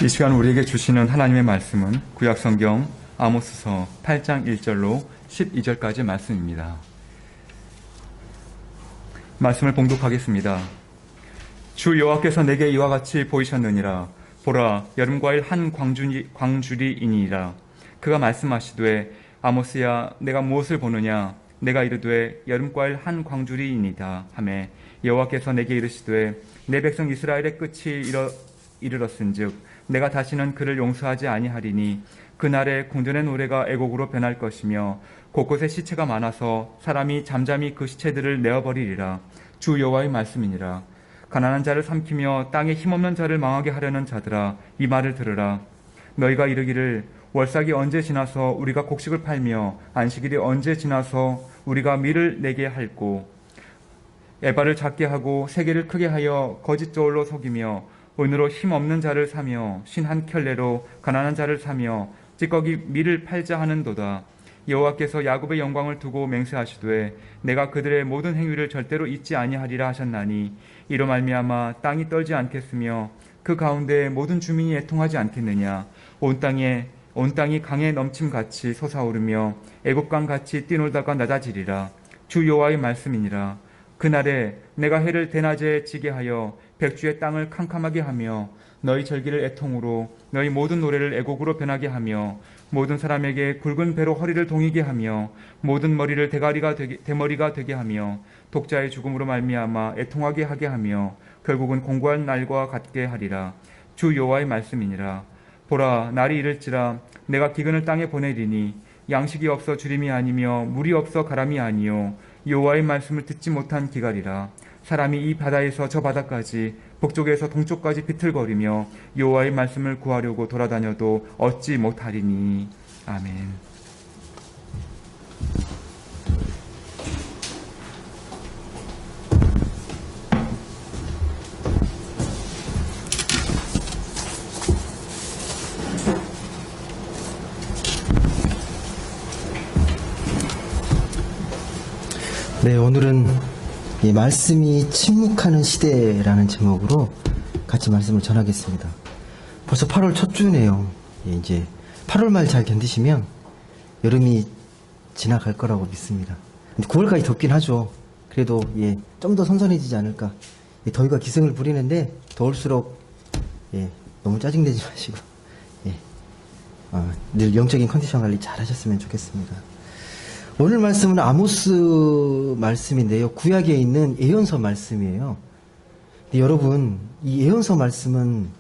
이 시간 우리에게 주시는 하나님의 말씀은 구약성경 아모스서 8장 1절로 12절까지 말씀입니다. 말씀을 봉독하겠습니다. 주 여호와께서 내게 이와 같이 보이셨느니라. 보라, 여름과일 한 광주리이니이다. 그가 말씀하시되 아모스야, 내가 무엇을 보느냐? 내가 이르되 여름과일 한 광주리이니이다 하매 여호와께서 내게 이르시되 내 백성 이스라엘의 끝이 이르렀은즉 내가 다시는 그를 용서하지 아니하리니 그날에 궁전의 노래가 애곡으로 변할 것이며 곳곳에 시체가 많아서 사람이 잠잠히 그 시체들을 내어버리리라. 주 여호와의 말씀이니라. 가난한 자를 삼키며 땅에 힘없는 자를 망하게 하려는 자들아, 이 말을 들으라. 너희가 이르기를 월삭이 언제 지나서 우리가 곡식을 팔며 안식일이 언제 지나서 우리가 밀을 내게 할꼬. 에바를 작게 하고 세계를 크게 하여 거짓 저울로 속이며 은으로 힘없는 자를 사며 신 한 켤레로 가난한 자를 사며 찌꺼기 밀을 팔자 하는도다. 여호와께서 야곱의 영광을 두고 맹세하시되 내가 그들의 모든 행위를 절대로 잊지 아니하리라 하셨나니 이로 말미암아 땅이 떨지 않겠으며 그 가운데 모든 주민이 애통하지 않겠느냐. 온 땅이 강에 넘침같이 솟아오르며 애국강같이 뛰놀다가 낮아지리라. 주 여호와의 말씀이니라. 그날에 내가 해를 대낮에 지게 하여 백주의 땅을 캄캄하게 하며 너희 절기를 애통으로 너희 모든 노래를 애곡으로 변하게 하며 모든 사람에게 굵은 배로 허리를 동이게 하며 모든 머리를 대머리가 되게 하며 독자의 죽음으로 말미암아 애통하게 하게 하며 결국은 공고한 날과 같게 하리라. 주 여호와의 말씀이니라. 보라, 날이 이를지라 내가 기근을 땅에 보내리니 양식이 없어 주림이 아니며 물이 없어 가람이 아니요 여호와의 말씀을 듣지 못한 기갈이라. 사람이 이 바다에서 저 바다까지 북쪽에서 동쪽까지 비틀거리며 여호와의 말씀을 구하려고 돌아다녀도 얻지 못하리니. 아멘. 네, 오늘은 이 말씀이 침묵하는 시대라는 제목으로 같이 말씀을 전하겠습니다. 벌써 8월 첫 주네요. 이제 8월 말 잘 견디시면 여름이 지나갈 거라고 믿습니다. 9월까지 덥긴 하죠. 그래도 좀 더 선선해지지 않을까. 더위가 기승을 부리는데 더울수록 너무 짜증내지 마시고 늘 영적인 컨디션 관리 잘 하셨으면 좋겠습니다. 오늘 말씀은 아모스 말씀인데요. 구약에 있는 예언서 말씀이에요. 근데 여러분, 이 예언서 말씀은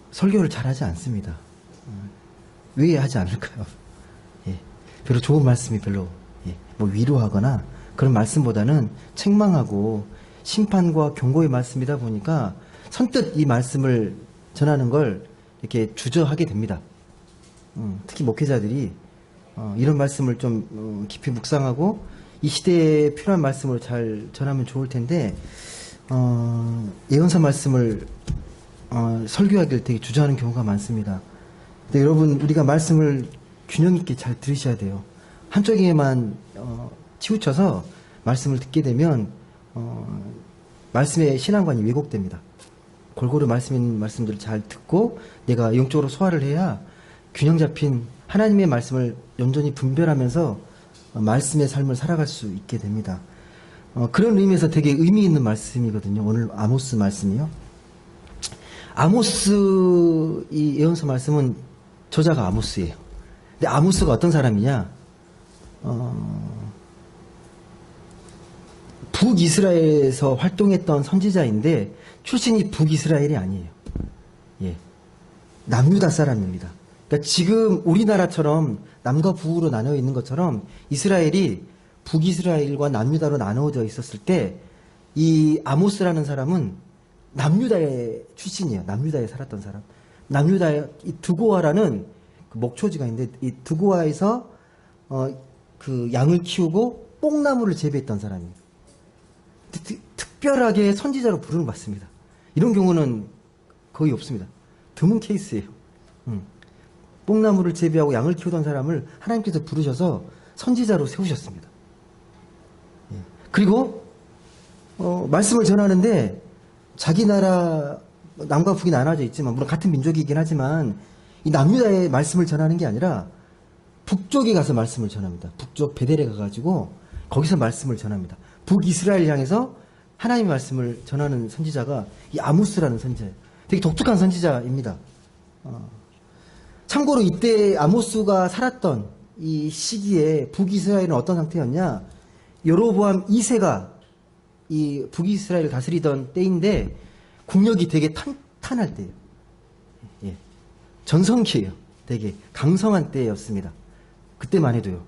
설교를 잘하지 않습니다. 왜 하지 않을까요? 별로 좋은 말씀이 별로 뭐 위로하거나 그런 말씀보다는 책망하고 심판과 경고의 말씀이다 보니까 선뜻 이 말씀을 전하는 걸 이렇게 주저하게 됩니다. 특히 목회자들이 이런 말씀을 좀 깊이 묵상하고 이 시대에 필요한 말씀을 잘 전하면 좋을 텐데 예언서 말씀을 설교하기를 되게 주저하는 경우가 많습니다. 근데 여러분, 우리가 말씀을 균형 있게 잘 들으셔야 돼요. 한쪽에만 치우쳐서 말씀을 듣게 되면 말씀의 신앙관이 왜곡됩니다. 골고루 말씀들을 잘 듣고 내가 영적으로 소화를 해야 균형 잡힌 하나님의 말씀을 온전히 분별하면서 말씀의 삶을 살아갈 수 있게 됩니다. 그런 의미에서 되게 의미 있는 말씀이거든요. 오늘 아모스 말씀이요. 아모스 이 예언서 말씀은 저자가 아모스예요. 근데 아모스가 어떤 사람이냐? 북이스라엘에서 활동했던 선지자인데 출신이 북이스라엘이 아니에요. 남유다 사람입니다. 그러니까 지금 우리나라처럼 남과 북으로 나눠 있는 것처럼 이스라엘이 북이스라엘과 남유다로 나누어져 있었을 때 이 아모스라는 사람은 남유다의 출신이에요. 남유다에 살았던 사람. 남유다의 이 드고아라는 그 목초지가 있는데 이 드고아에서 그 양을 키우고 뽕나무를 재배했던 사람이에요. 특별하게 선지자로 부름을 받습니다. 이런 경우는 거의 없습니다. 드문 케이스예요. 뽕나무를 재배하고 양을 키우던 사람을 하나님께서 부르셔서 선지자로 세우셨습니다. 그리고 말씀을 전하는데 자기 나라 남과 북이 나눠져 있지만, 물론 같은 민족이긴 하지만, 이 남유다의 말씀을 전하는 게 아니라, 북쪽에 가서 말씀을 전합니다. 북쪽 베델에 가가지고, 거기서 말씀을 전합니다. 북이스라엘 향해서 하나님의 말씀을 전하는 선지자가 이 아모스라는 선지자예요. 되게 독특한 선지자입니다. 참고로 이때 아모스가 살았던 이 시기에 북이스라엘은 어떤 상태였냐? 여로보암 2세가 이 북이스라엘을 다스리던 때인데 국력이 되게 탄탄할 때예요. 예. 전성기예요. 되게 강성한 때였습니다. 그때만 해도요.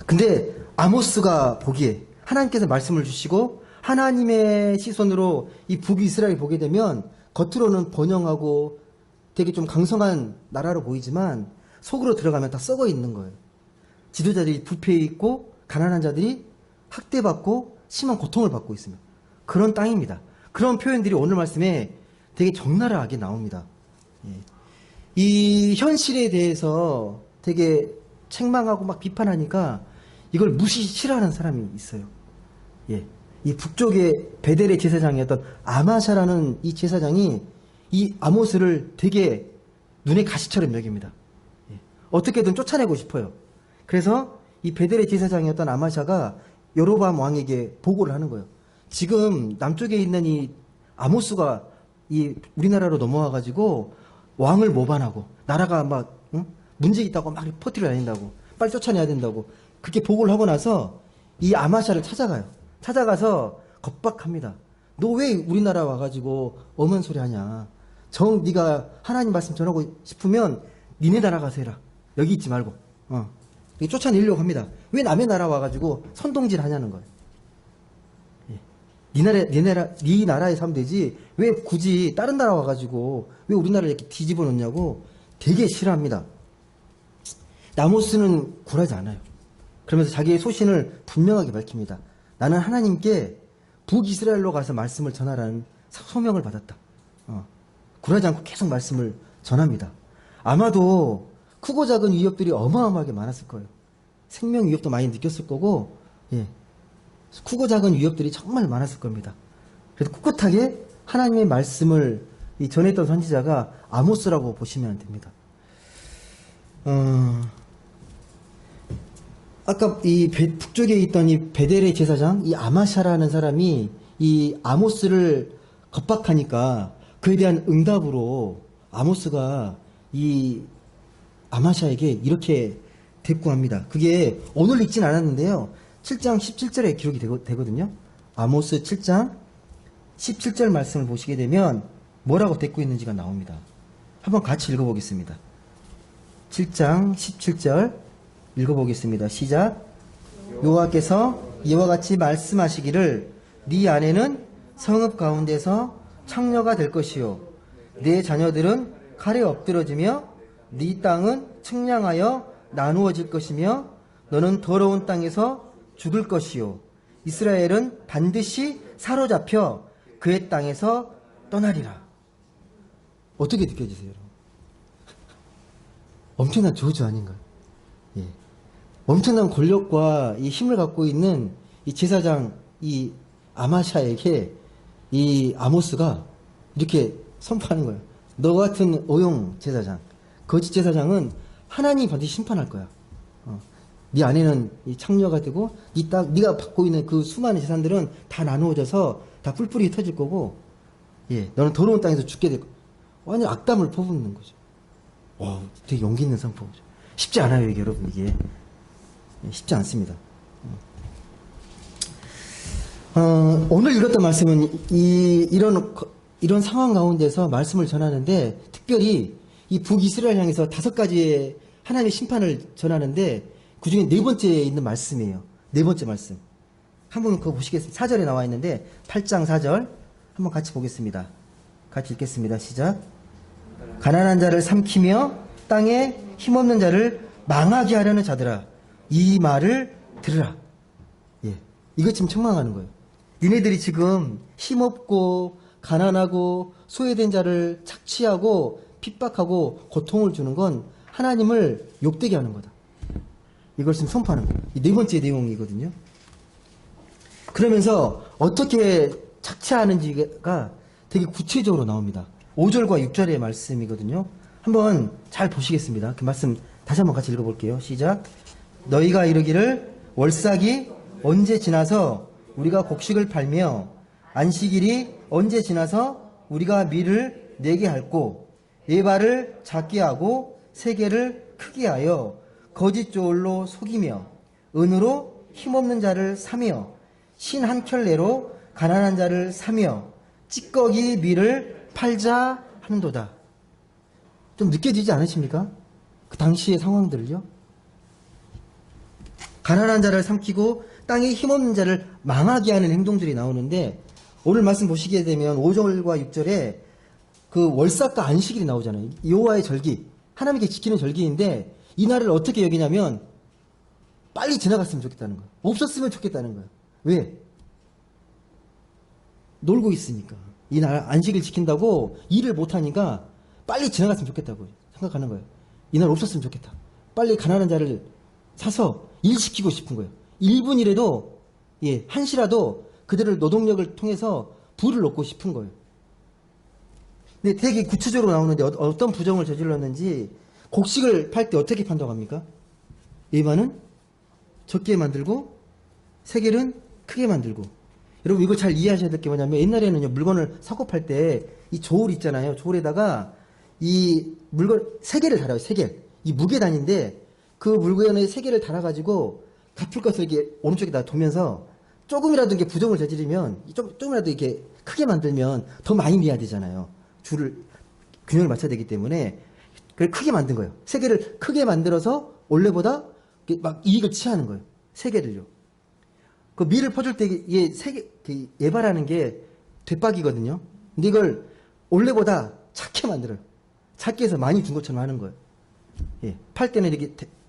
근데 아모스가 보기에 하나님께서 말씀을 주시고 하나님의 시선으로 이 북이스라엘 보게 되면 겉으로는 번영하고 되게 좀 강성한 나라로 보이지만 속으로 들어가면 다 썩어 있는 거예요. 지도자들이 부패해 있고 가난한 자들이 학대받고 심한 고통을 받고 있습니다. 그런 땅입니다. 그런 표현들이 오늘 말씀에 되게 적나라하게 나옵니다. 예. 이 현실에 대해서 되게 책망하고 막 비판하니까 이걸 싫어하는 사람이 있어요. 예. 이 북쪽의 베델의 제사장이었던 아마샤라는 이 제사장이 이 아모스를 되게 눈에 가시처럼 여깁니다. 예. 어떻게든 쫓아내고 싶어요. 그래서 이 베델의 제사장이었던 아마샤가 여로보암 왕에게 보고를 하는 거예요. 지금 남쪽에 있는 이 아모스가 이 우리나라로 넘어와 가지고 왕을 모반하고 나라가 막 문제 있다고 막 퍼뜨려 다닌다고 빨리 쫓아내야 된다고 그렇게 보고를 하고 나서 이 아마샤를 찾아가요. 찾아가서 겁박합니다. 너 왜 우리나라 와가지고 엄한 소리 하냐? 네가 하나님 말씀 전하고 싶으면 니네 나라 가서 해라. 여기 있지 말고. 쫓아내려고 합니다. 왜 남의 나라 와가지고 선동질 하냐는 거예요. 네 나라에 사면 되지. 왜 굳이 다른 나라 와가지고 왜 우리나라를 이렇게 뒤집어 놓냐고 되게 싫어합니다. 아모스는 굴하지 않아요. 그러면서 자기의 소신을 분명하게 밝힙니다. 나는 하나님께 북이스라엘로 가서 말씀을 전하라는 소명을 받았다. 굴하지 않고 계속 말씀을 전합니다. 아마도 크고 작은 위협들이 어마어마하게 많았을 거예요. 생명 위협도 많이 느꼈을 거고, 예. 크고 작은 위협들이 정말 많았을 겁니다. 그래서 꿋꿋하게 하나님의 말씀을 전했던 선지자가 아모스라고 보시면 됩니다. 아까 이 북쪽에 있던 이 베델의 제사장, 이 아마샤라는 사람이 이 아모스를 겁박하니까 그에 대한 응답으로 아모스가 이 아마샤에게 이렇게 대꾸합니다. 그게 오늘 읽진 않았는데요. 7장 17절에 기록이 되거든요. 아모스 7장 17절 말씀을 보시게 되면 뭐라고 대꾸했는지가 나옵니다. 한번 같이 읽어보겠습니다. 7장 17절 읽어보겠습니다. 시작. 여호와께서 이와 같이 말씀하시기를 네 아내는 성읍 가운데서 창녀가 될 것이요 네 자녀들은 칼에 엎드러지며 네 땅은 측량하여 나누어질 것이며 너는 더러운 땅에서 죽을 것이요 이스라엘은 반드시 사로잡혀 그의 땅에서 떠나리라. 어떻게 느껴지세요? 엄청난 저주 아닌가요? 예. 엄청난 권력과 이 힘을 갖고 있는 이 제사장 이 아마샤에게 이 아모스가 이렇게 선포하는 거예요. 너 같은 오용 제사장, 거짓 제사장은 하나님이 반드시 심판할 거야. 네 아내는 이 창녀가 되고 네가 받고 있는 그 수많은 재산들은 다 나누어져서 다 뿔뿔이 터질 거고, 예, 너는 더러운 땅에서 죽게 될 거야. 완전 악담을 퍼붓는 거죠. 와, 되게 용기 있는 선포죠. 쉽지 않아요, 이게 여러분 이게 쉽지 않습니다. 오늘 읽었던 말씀은 이런 상황 가운데서 말씀을 전하는데 특별히 이 북이스라엘 향해서 5가지의 하나님의 심판을 전하는데 그 중에 4번째에 있는 말씀이에요. 4번째 말씀. 한번 그거 보시겠습니다. 4절에 나와 있는데 8장 4절 한번 같이 보겠습니다. 같이 읽겠습니다. 시작. 가난한 자를 삼키며 땅에 힘없는 자를 망하게 하려는 자들아 이 말을 들으라. 예, 이거 지금 책망하는 거예요. 니네들이 지금 힘없고 가난하고 소외된 자를 착취하고 핍박하고 고통을 주는 건 하나님을 욕되게 하는 거다. 이걸 지금 선포하는 거예요. 이 4번째 내용이거든요. 그러면서 어떻게 착취하는지가 되게 구체적으로 나옵니다. 5절과 6절의 말씀이거든요. 한번 잘 보시겠습니다. 그 말씀 다시 한번 같이 읽어볼게요. 시작. 너희가 이르기를 월삭이 언제 지나서 우리가 곡식을 팔며 안식일이 언제 지나서 우리가 밀을 내게 할꼬 예발을 작게 하고 세계를 크게 하여 거짓 조울로 속이며 은으로 힘없는 자를 사며 신 한 켤레로 가난한 자를 사며 찌꺼기 밀을 팔자 하는도다. 좀 느껴지지 않으십니까? 그 당시의 상황들을요. 가난한 자를 삼키고 땅에 힘없는 자를 망하게 하는 행동들이 나오는데 오늘 말씀 보시게 되면 5절과 6절에 그 월삭과 안식일이 나오잖아요. 여호와의 절기, 하나님께 지키는 절기인데 이 날을 어떻게 여기냐면 빨리 지나갔으면 좋겠다는 거예요. 없었으면 좋겠다는 거예요. 왜? 놀고 있으니까. 이 날 안식일 지킨다고 일을 못하니까 빨리 지나갔으면 좋겠다고 생각하는 거예요. 이 날 없었으면 좋겠다. 빨리 가난한 자를 사서 일시키고 싶은 거예요. 1분이라도, 예, 한시라도 그들을 노동력을 통해서 부를 얻고 싶은 거예요. 근데 되게 구체적으로 나오는데 어떤 부정을 저질렀는지 곡식을 팔 때 어떻게 판독합니까? 예반은 적게 만들고 세겔은 크게 만들고. 여러분 이걸 잘 이해하셔야 될 게 뭐냐면 옛날에는요 물건을 사고 팔 때 이 조울 있잖아요. 조울에다가 이 물건 세겔을 달아요. 세겔. 이 무게단인데 그 물건에 세겔을 달아가지고 갚을 것을 이렇게 오른쪽에다 두면서 조금이라도 이게 부정을 저지르면 조금이라도 이렇게 크게 만들면 더 많이 내야 되잖아요. 줄을 균형을 맞춰야 되기 때문에 그걸 크게 만든 거예요. 세겔을 크게 만들어서 원래보다 막 이익을 취하는 거예요. 세겔을요. 그 밀을 퍼줄 때 이게 예바라는 게 뒷박이거든요. 근데 이걸 원래보다 작게 만들어요. 작게 해서 많이 준 것처럼 하는 거예요. 예. 팔 때는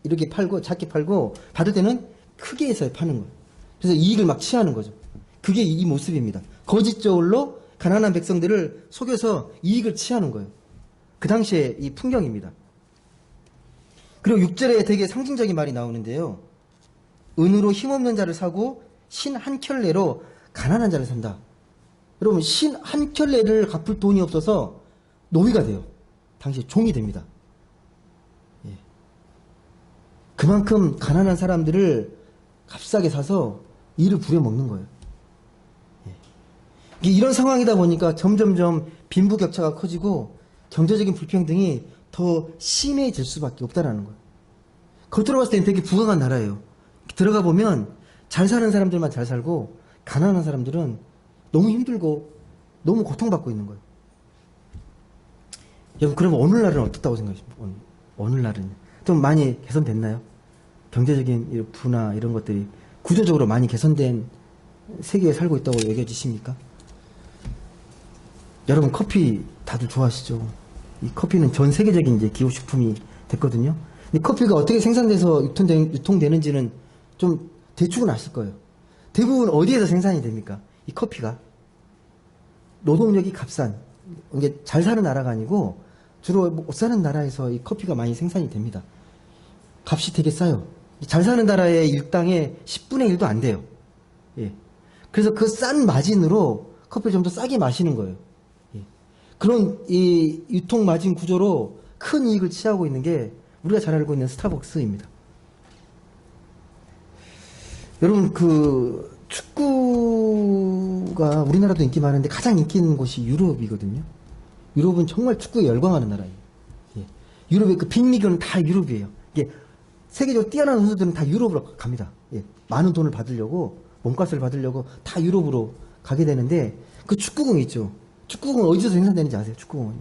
이렇게 팔고 작게 팔고 받을 때는 크게 해서 파는 거예요. 그래서 이익을 막 취하는 거죠. 그게 이 모습입니다. 거짓 저울로 가난한 백성들을 속여서 이익을 취하는 거예요. 그 당시에 이 풍경입니다. 그리고 6절에 되게 상징적인 말이 나오는데요. 은으로 힘없는 자를 사고 신 한 켤레로 가난한 자를 산다. 여러분 신 한 켤레를 갚을 돈이 없어서 노비가 돼요. 당시에 종이 됩니다. 예. 그만큼 가난한 사람들을 값싸게 사서 이를 부려먹는 거예요. 예. 이런 상황이다 보니까 점점점 빈부격차가 커지고 경제적인 불평등이 더 심해질 수밖에 없다라는 거예요. 겉으로 봤을 때는 되게 부강한 나라예요. 들어가 보면 잘 사는 사람들만 잘 살고 가난한 사람들은 너무 힘들고 너무 고통받고 있는 거예요. 여러분 그러면 오늘날은 어떻다고 생각하십니까? 오늘날은 좀 많이 개선됐나요? 경제적인 부나 이런 것들이 구조적으로 많이 개선된 세계에 살고 있다고 얘기해 주십니까? 여러분 커피 다들 좋아하시죠? 이 커피는 전 세계적인 이제 기호식품이 됐거든요. 근데 커피가 어떻게 생산돼서 유통되는지는 좀 대충은 아실 거예요. 대부분 어디에서 생산이 됩니까? 이 커피가 노동력이 값싼 이게 잘 사는 나라가 아니고 주로 못 사는 나라에서 이 커피가 많이 생산이 됩니다. 값이 되게 싸요. 잘 사는 나라의 일당의 10분의 1도 안 돼요. 예. 그래서 그 싼 마진으로 커피를 좀 더 싸게 마시는 거예요. 예. 그런 이 유통 마진 구조로 큰 이익을 취하고 있는 게 우리가 잘 알고 있는 스타벅스입니다. 여러분 그 축구가 우리나라도 인기 많은데 가장 인기 있는 곳이 유럽이거든요. 유럽은 정말 축구에 열광하는 나라예요. 예. 유럽의 그 빅리그는 다 유럽이에요. 이게 세계적으로 뛰어난 선수들은 다 유럽으로 갑니다. 예. 많은 돈을 받으려고 몸값을 받으려고 다 유럽으로 가게 되는데 그 축구공 있죠. 축구공은 어디서 생산되는지 아세요? 축구공은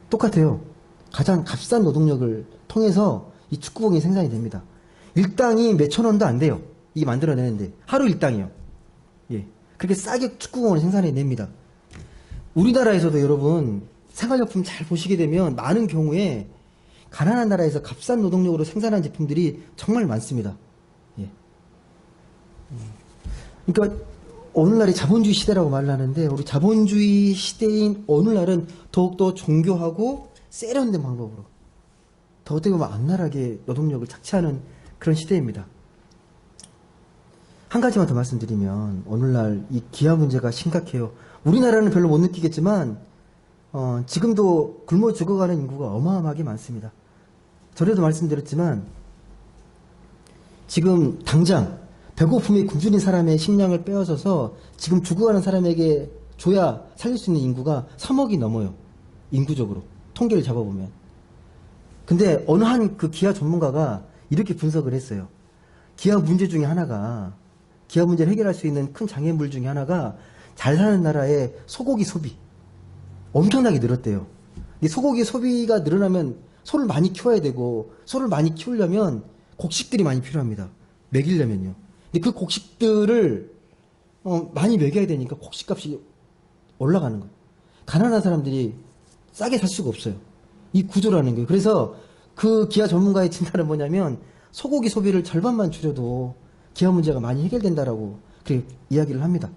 똑같아요. 가장 값싼 노동력을 통해서 이 축구공이 생산이 됩니다. 일당이 몇천 원도 안 돼요. 이게 만들어내는데 하루 일당이요. 예, 그렇게 싸게 축구공을 생산해냅니다. 우리나라에서도 여러분 생활용품 잘 보시게 되면 많은 경우에 가난한 나라에서 값싼 노동력으로 생산한 제품들이 정말 많습니다. 예. 그러니까 오늘날이 자본주의 시대라고 말을 하는데 우리 자본주의 시대인 오늘날은 더욱더 정교하고 세련된 방법으로 더 어떻게 보면 악랄하게 노동력을 착취하는 그런 시대입니다. 한 가지만 더 말씀드리면 오늘날 이 기아 문제가 심각해요. 우리나라는 별로 못 느끼겠지만 지금도 굶어 죽어가는 인구가 어마어마하게 많습니다. 전에도 말씀드렸지만 지금 당장 배고픔이 굶주린 사람의 식량을 빼앗아서 지금 죽어가는 사람에게 줘야 살릴 수 있는 인구가 3억이 넘어요. 인구적으로 통계를 잡아보면. 근데 어느 한 그 기아 전문가가 이렇게 분석을 했어요. 기아 문제 중에 하나가, 기아 문제를 해결할 수 있는 큰 장애물 중에 하나가 잘 사는 나라의 소고기 소비. 엄청나게 늘었대요. 이 소고기 소비가 늘어나면 소를 많이 키워야 되고, 소를 많이 키우려면 곡식들이 많이 필요합니다. 먹이려면요. 근데 그 곡식들을 많이 먹여야 되니까 곡식값이 올라가는 거예요. 가난한 사람들이 싸게 살 수가 없어요. 이 구조라는 거예요. 그래서 그 기아 전문가의 진단은 뭐냐면 소고기 소비를 절반만 줄여도 기아 문제가 많이 해결된다라고 그렇게 이야기를 합니다.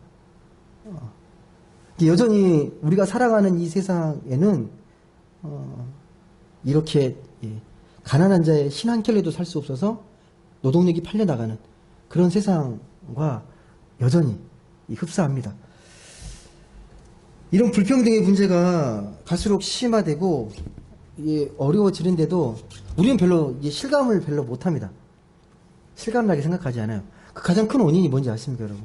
여전히 우리가 살아가는 이 세상에는 이렇게 가난한 자의 신 한 켤레도 살 수 없어서 노동력이 팔려나가는 그런 세상과 여전히 흡사합니다. 이런 불평등의 문제가 갈수록 심화되고 어려워지는데도 우리는 별로 실감을 별로 못합니다. 실감나게 생각하지 않아요. 그 가장 큰 원인이 뭔지 아십니까, 여러분?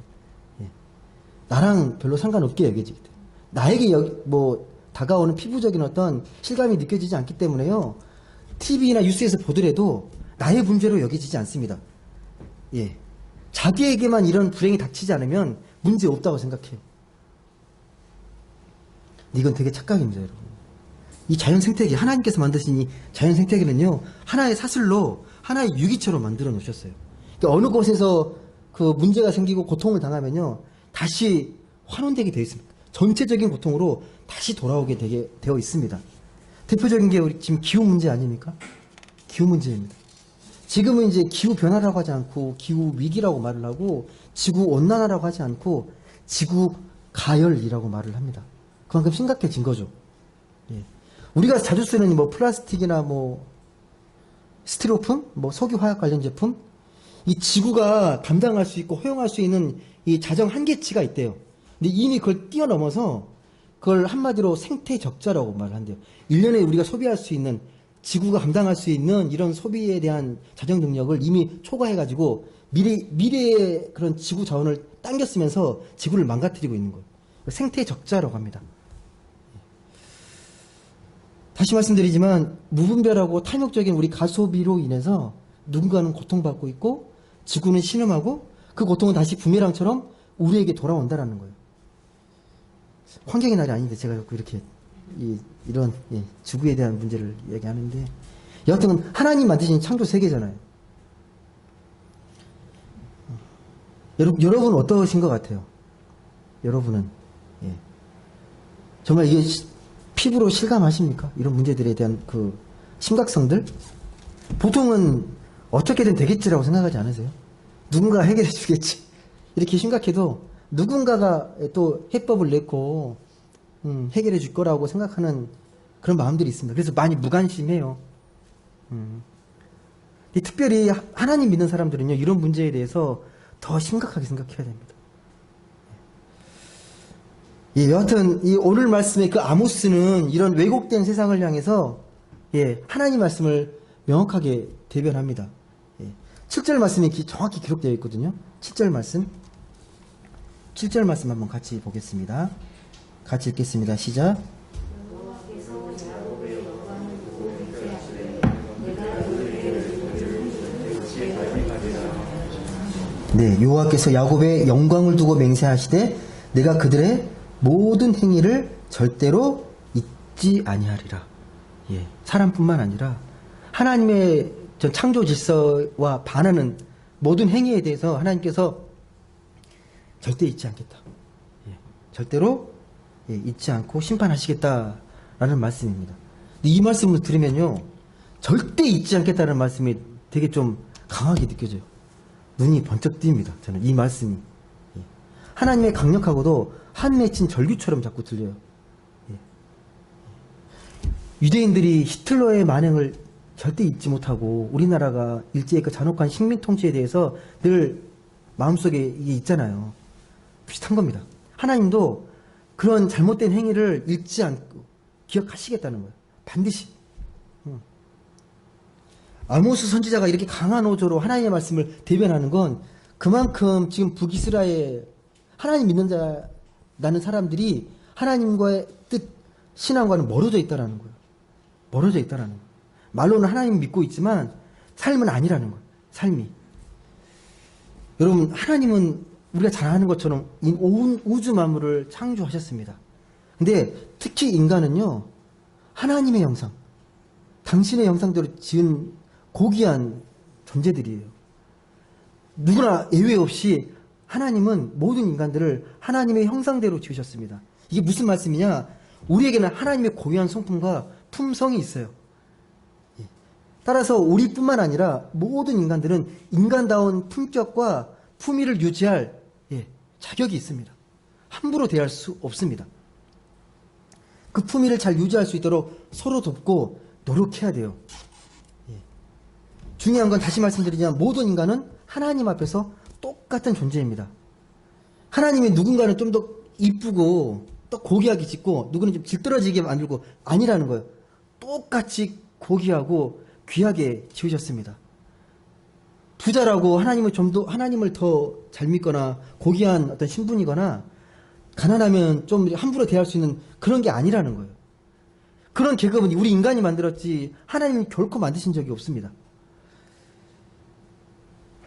나랑 별로 상관없게 여겨지기 때문에. 나에게 다가오는 피부적인 어떤 실감이 느껴지지 않기 때문에요. TV나 뉴스에서 보더라도 나의 문제로 여겨지지 않습니다. 자기에게만 이런 불행이 닥치지 않으면 문제 없다고 생각해요. 이건 되게 착각입니다, 여러분. 이 자연 생태계, 하나님께서 만드신 이 자연 생태계는요, 하나의 사슬로, 하나의 유기처럼 만들어 놓으셨어요. 그러니까 어느 곳에서 그 문제가 생기고 고통을 당하면요, 다시 환원되게 되어 있습니다. 전체적인 고통으로 다시 돌아오게 되어 있습니다. 대표적인 게 우리 지금 기후 문제 아닙니까? 기후 문제입니다. 지금은 이제 기후 변화라고 하지 않고 기후 위기라고 말을 하고 지구 온난화라고 하지 않고 지구 가열이라고 말을 합니다. 그만큼 심각해진 거죠. 우리가 자주 쓰는 플라스틱이나 스티로폼, 석유 화학 관련 제품, 이 지구가 감당할 수 있고 허용할 수 있는 이 자정 한계치가 있대요. 근데 이미 그걸 뛰어넘어서 그걸 한마디로 생태 적자라고 말을 한대요. 1년에 우리가 소비할 수 있는, 지구가 감당할 수 있는 이런 소비에 대한 자정 능력을 이미 초과해가지고 미래의 그런 지구 자원을 당겨 쓰면서 지구를 망가뜨리고 있는 거예요. 생태 적자라고 합니다. 다시 말씀드리지만 무분별하고 탐욕적인 우리 가소비로 인해서 누군가는 고통받고 있고 지구는 신음하고 그 고통은 다시 부메랑처럼 우리에게 돌아온다라는 거예요. 환경의 날이 아닌데 제가 자꾸 이렇게 이런 지구에 대한 문제를 얘기하는데, 여하튼 하나님 만드신 창조 세계잖아요. 여러분 어떠신 것 같아요? 여러분은 정말 이게 피부로 실감하십니까? 이런 문제들에 대한 그 심각성들? 보통은 어떻게든 되겠지라고 생각하지 않으세요? 누군가 해결해 주겠지. 이렇게 심각해도 누군가가 또 해법을 냈고 해결해 줄 거라고 생각하는 그런 마음들이 있습니다. 그래서 많이 무관심해요. 특별히 하나님 믿는 사람들은요, 이런 문제에 대해서 더 심각하게 생각해야 됩니다. 여하튼 오늘 말씀의 그 아모스는 이런 왜곡된 세상을 향해서 하나님 말씀을 명확하게 대변합니다. 7절 말씀이 정확히 기록되어 있거든요. 7절 말씀 한번 같이 보겠습니다. 같이 읽겠습니다. 시작. 여호와께서 야곱의 영광을 두고 맹세하시되 내가 그들의 모든 행위를 절대로 잊지 아니하리라. 사람뿐만 아니라 하나님의 창조 질서와 반하는 모든 행위에 대해서 하나님께서 절대 잊지 않겠다. 절대로 잊지 않고 심판하시겠다라는 말씀입니다. 이 말씀을 들으면요, 절대 잊지 않겠다는 말씀이 되게 좀 강하게 느껴져요. 눈이 번쩍 띕니다. 저는 이 말씀이 하나님의 강력하고도 한 맺힌 절규처럼 자꾸 들려요. 유대인들이 히틀러의 만행을 절대 잊지 못하고 우리나라가 일제의 그 잔혹한 식민 통치에 대해서 늘 마음속에 이게 있잖아요. 비슷한 겁니다. 하나님도 그런 잘못된 행위를 잊지 않고 기억하시겠다는 거예요. 반드시. 아모스 선지자가 이렇게 강한 어조로 하나님의 말씀을 대변하는 건 그만큼 지금 북이스라엘 하나님 믿는 자라는 사람들이 하나님과의 뜻, 신앙과는 멀어져 있다는 거예요. 멀어져 있다는 거예요. 말로는 하나님 믿고 있지만 삶은 아니라는 거예요. 삶이. 여러분, 하나님은 우리가 잘 아는 것처럼 온 우주 만물을 창조하셨습니다. 근데 특히 인간은요, 하나님의 형상, 당신의 형상대로 지은 고귀한 존재들이에요. 누구나 예외 없이 하나님은 모든 인간들을 하나님의 형상대로 지으셨습니다. 이게 무슨 말씀이냐? 우리에게는 하나님의 고유한 성품과 품성이 있어요. 따라서 우리뿐만 아니라 모든 인간들은 인간다운 품격과 품위를 유지할 자격이 있습니다. 함부로 대할 수 없습니다. 그 품위를 잘 유지할 수 있도록 서로 돕고 노력해야 돼요. 중요한 건 다시 말씀드리지만 모든 인간은 하나님 앞에서 똑같은 존재입니다. 하나님이 누군가는 좀 더 이쁘고 또 고귀하게 짓고 누구는 좀 질떨어지게 만들고 아니라는 거예요. 똑같이 고귀하고 귀하게 지으셨습니다. 부자라고 하나님을 좀 더 하나님을 더 잘 믿거나 고귀한 어떤 신분이거나 가난하면 좀 함부로 대할 수 있는 그런 게 아니라는 거예요. 그런 계급은 우리 인간이 만들었지 하나님이 결코 만드신 적이 없습니다.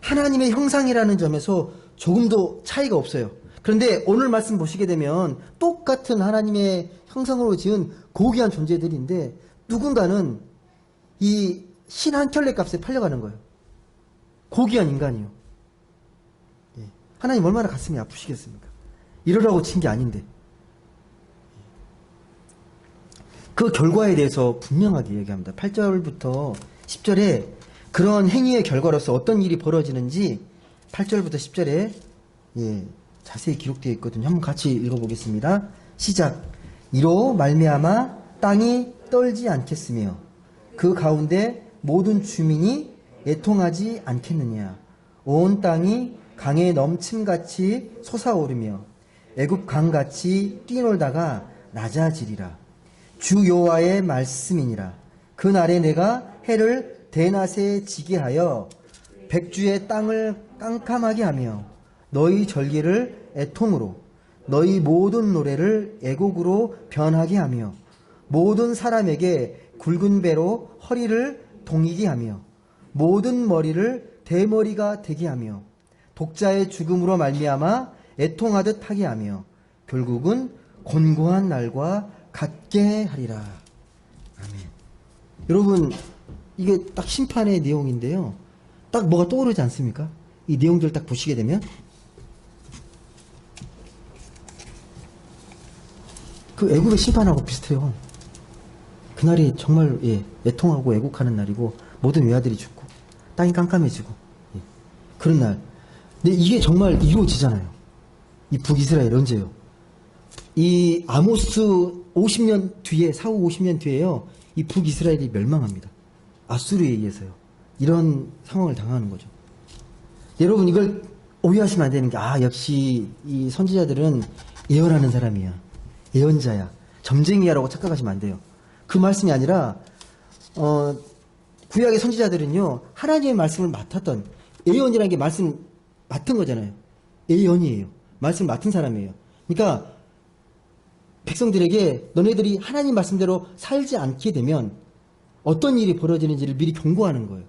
하나님의 형상이라는 점에서 조금도 차이가 없어요. 그런데 오늘 말씀 보시게 되면 똑같은 하나님의 형상으로 지은 고귀한 존재들인데 누군가는 이 신 한 켤레 값에 팔려가는 거예요. 고귀한 인간이요. 하나님 얼마나 가슴이 아프시겠습니까? 이러라고 친 게 아닌데. 그 결과에 대해서 분명하게 얘기합니다. 8절부터 10절에 그런 행위의 결과로서 어떤 일이 벌어지는지 8절부터 10절에 자세히 기록되어 있거든요. 한번 같이 읽어보겠습니다. 시작. 이로 말미암아 땅이 떨지 않겠으며 그 가운데 모든 주민이 애통하지 않겠느냐. 온 땅이 강에 넘침같이 솟아오르며 애굽 강같이 뛰놀다가 낮아지리라. 주 여호와의 말씀이니라. 그날에 내가 해를 대낮에 지게 하여 백주의 땅을 깜깜하게 하며 너희 절기를 애통으로 너희 모든 노래를 애곡으로 변하게 하며 모든 사람에게 굵은 배로 허리를 동이게 하며 모든 머리를 대머리가 되게 하며 독자의 죽음으로 말미암아 애통하듯 하게 하며 결국은 곤고한 날과 같게 하리라. 아멘. 여러분, 이게 딱 심판의 내용인데요. 딱 뭐가 떠오르지 않습니까? 이 내용들 딱 보시게 되면 그 애굽의 심판하고 비슷해요. 그날이 정말 애통하고 애곡하는 날이고 모든 외아들이 죽고 땅이 깜깜해지고 그런 날. 근데 이게 정말 이루어지잖아요. 이 북이스라엘 언제요? 이 아모스 50년 뒤에 사후 50년 뒤에요. 이 북이스라엘이 멸망합니다. 아수르에 의해서요. 이런 상황을 당하는 거죠. 여러분 이걸 오해하시면 안 되는 게 역시 이 선지자들은 예언하는 사람이야. 예언자야. 점쟁이야라고 착각하시면 안 돼요. 그 말씀이 아니라 구약의 선지자들은요. 하나님의 말씀을 맡았던 예언이라는 게 말씀 맡은 거잖아요. 예언이에요. 말씀을 맡은 사람이에요. 그러니까 백성들에게 너네들이 하나님 말씀대로 살지 않게 되면 어떤 일이 벌어지는지를 미리 경고하는 거예요.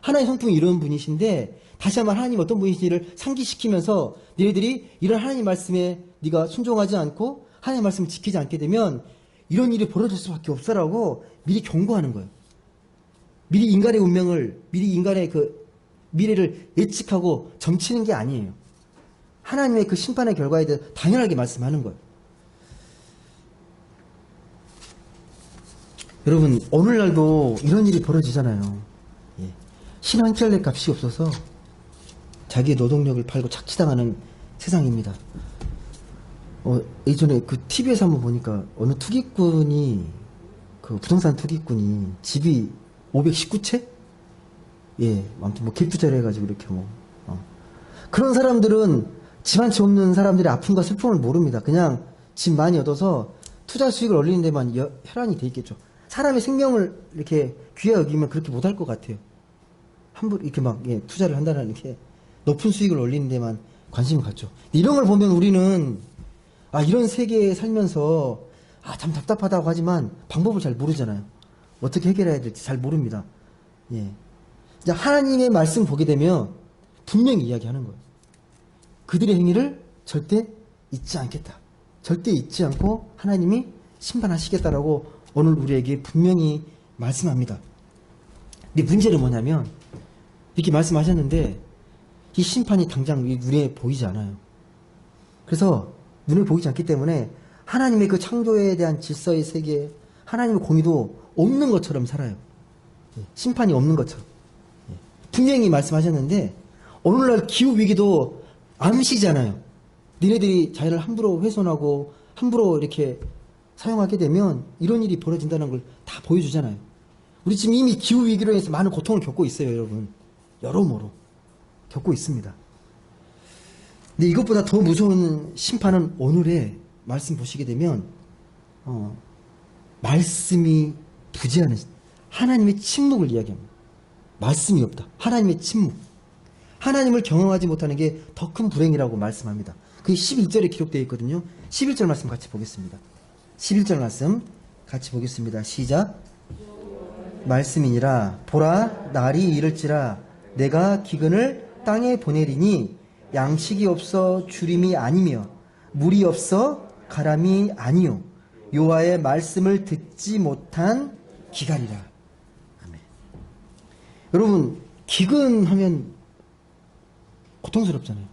하나님 성품이 이런 분이신데 다시 한번 하나님 어떤 분이신지를 상기시키면서 너희들이 이런 하나님 말씀에 네가 순종하지 않고 하나님 말씀을 지키지 않게 되면 이런 일이 벌어질 수밖에 없어라고 미리 경고하는 거예요. 미리 인간의 운명을, 미리 인간의 그 미래를 예측하고 점치는 게 아니에요. 하나님의 그 심판의 결과에 대해 당연하게 말씀하는 거예요. 여러분, 오늘날도 이런 일이 벌어지잖아요. 신 한 켤레 값이 없어서 자기의 노동력을 팔고 착취당하는 세상입니다. 예전에 그 TV에서 한번 보니까 어느 투기꾼이, 그 부동산 투기꾼이 집이 519채? 아무튼 뭐 갭투자를 해가지고 이렇게 그런 사람들은 집 한 채 없는 사람들이 아픔과 슬픔을 모릅니다. 그냥 집 많이 얻어서 투자 수익을 올리는 데만 혈안이 돼 있겠죠. 사람의 생명을 이렇게 귀하 여기면 그렇게 못할 것 같아요. 함부로 이렇게 막 투자를 한다는 게 높은 수익을 올리는 데만 관심을 갖죠. 이런 걸 보면 우리는 이런 세계에 살면서 참 답답하다고 하지만 방법을 잘 모르잖아요. 어떻게 해결해야 될지 잘 모릅니다. 예. 이제 하나님의 말씀 보게 되면 분명히 이야기하는 거예요. 그들의 행위를 절대 잊지 않겠다. 절대 잊지 않고 하나님이 심판하시겠다라고 오늘 우리에게 분명히 말씀합니다. 근데 문제는 뭐냐면 이렇게 말씀하셨는데 이 심판이 당장 눈에 보이지 않아요. 그래서 눈에 보이지 않기 때문에 하나님의 그 창조에 대한 질서의 세계, 하나님의 공의도 없는 것처럼 살아요. 심판이 없는 것처럼. 분명히 말씀하셨는데 오늘날 기후위기도 암시잖아요. 니네들이 자연을 함부로 훼손하고 함부로 이렇게 사용하게 되면 이런 일이 벌어진다는 걸 다 보여주잖아요. 우리 지금 이미 기후위기로 해서 많은 고통을 겪고 있어요, 여러분. 여러모로 겪고 있습니다. 근데 이것보다 더 무서운 심판은 오늘의 말씀 보시게 되면 말씀이 부재하는 하나님의 침묵을 이야기합니다. 말씀이 없다. 하나님의 침묵. 하나님을 경험하지 못하는 게 더 큰 불행이라고 말씀합니다. 그게 11절에 기록되어 있거든요. 11절 말씀 같이 보겠습니다. 11절 말씀 같이 보겠습니다. 시작. 말씀이니라 보라 날이 이를지라 내가 기근을 땅에 보내리니 양식이 없어 주림이 아니며 물이 없어 가람이 아니요 여호와의 말씀을 듣지 못한 기갈이라. 아멘. 여러분 기근하면 고통스럽잖아요.